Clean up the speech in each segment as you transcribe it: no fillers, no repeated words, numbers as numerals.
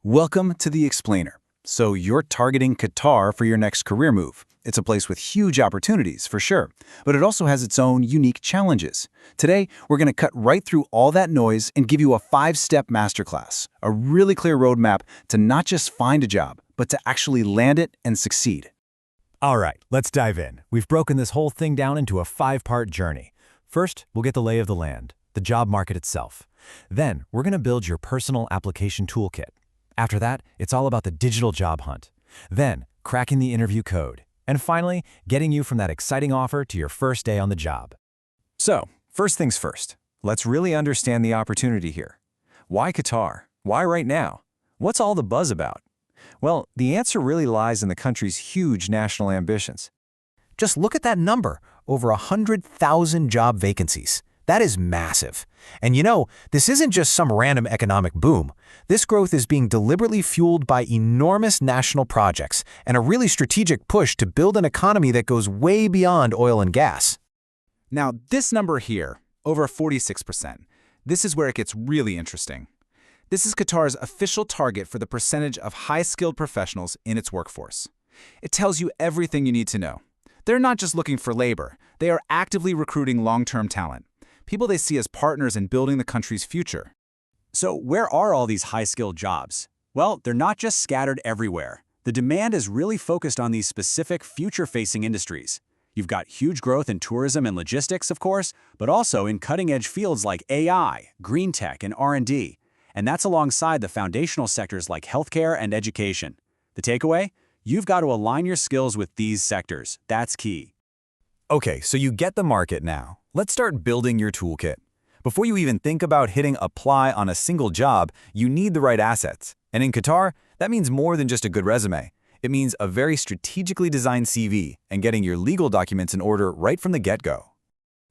Welcome to The Explainer. So you're targeting Qatar for your next career move. It's a place with huge opportunities, for sure, but it also has its own unique challenges. Today, we're going to cut right through all that noise and give you a 5-step masterclass, a really clear roadmap to not just find a job, but to actually land it and succeed. All right, let's dive in. We've broken this whole thing down into a 5-part journey. First, we'll get the lay of the land, the job market itself. Then, we're going to build your personal application toolkit. After that, it's all about the digital job hunt. Then, cracking the interview code. And finally, getting you from that exciting offer to your first day on the job. So, first things first, let's really understand the opportunity here. Why Qatar? Why right now? What's all the buzz about? Well, the answer really lies in the country's huge national ambitions. Just look at that number, over 100,000 job vacancies. That is massive. And you know, this isn't just some random economic boom. This growth is being deliberately fueled by enormous national projects and a really strategic push to build an economy that goes way beyond oil and gas. Now, this number here, over 46%, this is where it gets really interesting. This is Qatar's official target for the percentage of high-skilled professionals in its workforce. It tells you everything you need to know. They're not just looking for labor, they are actively recruiting long-term talent, people they see as partners in building the country's future. So where are all these high-skilled jobs? Well, they're not just scattered everywhere. The demand is really focused on these specific future-facing industries. You've got huge growth in tourism and logistics, of course, but also in cutting-edge fields like AI, green tech, and R&D. And that's alongside the foundational sectors like healthcare and education. The takeaway? You've got to align your skills with these sectors. That's key. Okay, so you get the market now. Let's start building your toolkit. Before you even think about hitting apply on a single job, you need the right assets. And in Qatar, that means more than just a good resume. It means a very strategically designed CV and getting your legal documents in order right from the get-go.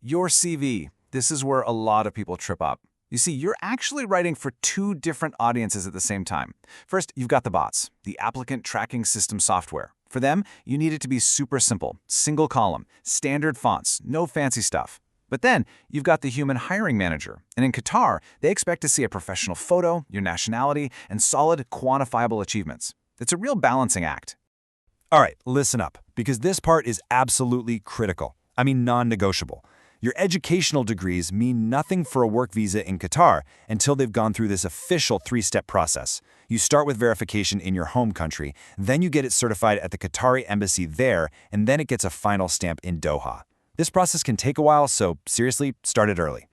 Your CV, this is where a lot of people trip up. You see, you're actually writing for 2 different audiences at the same time. First, you've got the bots, the applicant tracking system software. For them, you need it to be super simple, single column, standard fonts, no fancy stuff. But then, you've got the human hiring manager. And in Qatar, they expect to see a professional photo, your nationality, and solid, quantifiable achievements. It's a real balancing act. All right, listen up, because this part is absolutely critical. I mean, non-negotiable. Your educational degrees mean nothing for a work visa in Qatar until they've gone through this official 3-step process. You start with verification in your home country, then you get it certified at the Qatari embassy there, and then it gets a final stamp in Doha. This process can take a while, so seriously, start it early.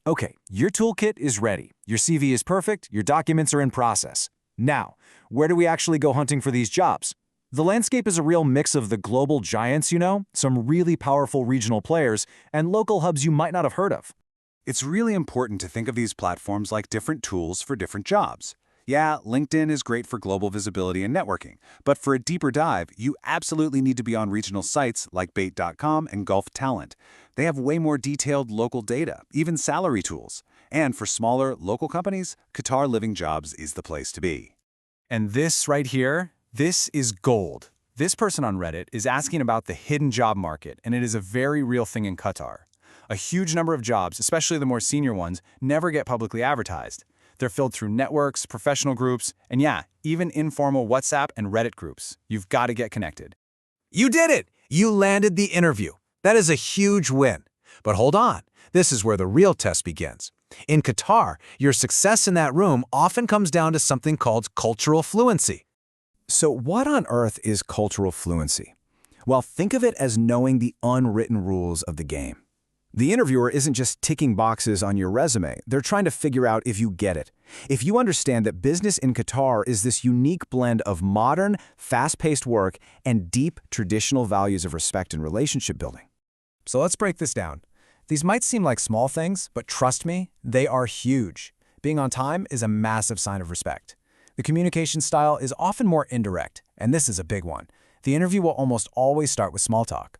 Okay, your toolkit is ready. Your CV is perfect, your documents are in process. Now, where do we actually go hunting for these jobs? The landscape is a real mix of the global giants, you know, some really powerful regional players, and local hubs you might not have heard of. It's really important to think of these platforms like different tools for different jobs. Yeah, LinkedIn is great for global visibility and networking, but for a deeper dive, you absolutely need to be on regional sites like Bait.com and Gulf Talent. They have way more detailed local data, even salary tools. And for smaller, local companies, Qatar Living Jobs is the place to be. And this right here, this is gold. This person on Reddit is asking about the hidden job market, and it is a very real thing in Qatar. A huge number of jobs, especially the more senior ones, never get publicly advertised. They're filled through networks, professional groups, and yeah, even informal WhatsApp and Reddit groups. You've got to get connected. You did it! You landed the interview. That is a huge win. But hold on, this is where the real test begins. In Qatar, your success in that room often comes down to something called cultural fluency. So what on earth is cultural fluency? Well, think of it as knowing the unwritten rules of the game. The interviewer isn't just ticking boxes on your resume. They're trying to figure out if you get it. If you understand that business in Qatar is this unique blend of modern, fast-paced work and deep, traditional values of respect and relationship building. So let's break this down. These might seem like small things, but trust me, they are huge. Being on time is a massive sign of respect. The communication style is often more indirect, and this is a big one. The interview will almost always start with small talk.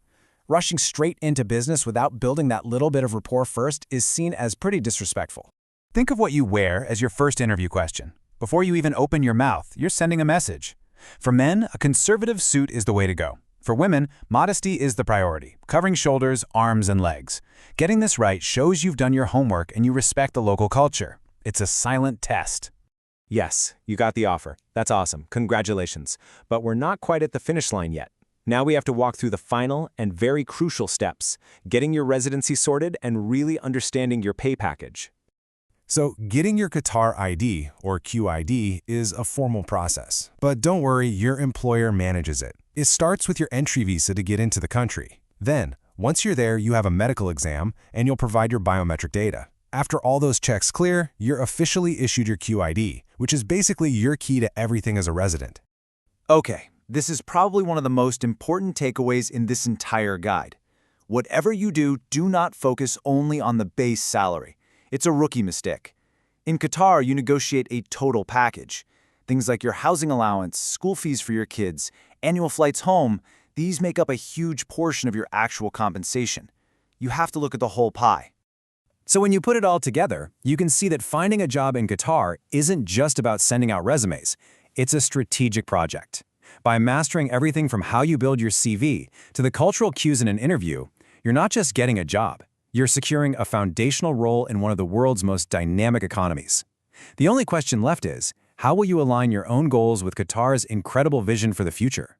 Rushing straight into business without building that little bit of rapport first is seen as pretty disrespectful. Think of what you wear as your first interview question. Before you even open your mouth, you're sending a message. For men, a conservative suit is the way to go. For women, modesty is the priority, covering shoulders, arms, and legs. Getting this right shows you've done your homework and you respect the local culture. It's a silent test. Yes, you got the offer. That's awesome. Congratulations. But we're not quite at the finish line yet. Now we have to walk through the final and very crucial steps, getting your residency sorted and really understanding your pay package. So, getting your Qatar ID, or QID, is a formal process. But don't worry, your employer manages it. It starts with your entry visa to get into the country. Then, once you're there, you have a medical exam, and you'll provide your biometric data. After all those checks clear, you're officially issued your QID, which is basically your key to everything as a resident. Okay, this is probably one of the most important takeaways in this entire guide. Whatever you do, do not focus only on the base salary. It's a rookie mistake. In Qatar, you negotiate a total package. Things like your housing allowance, school fees for your kids, annual flights home, these make up a huge portion of your actual compensation. You have to look at the whole pie. So when you put it all together, you can see that finding a job in Qatar isn't just about sending out resumes. It's a strategic project. By mastering everything from how you build your CV to the cultural cues in an interview, you're not just getting a job. You're securing a foundational role in one of the world's most dynamic economies. The only question left is, how will you align your own goals with Qatar's incredible vision for the future?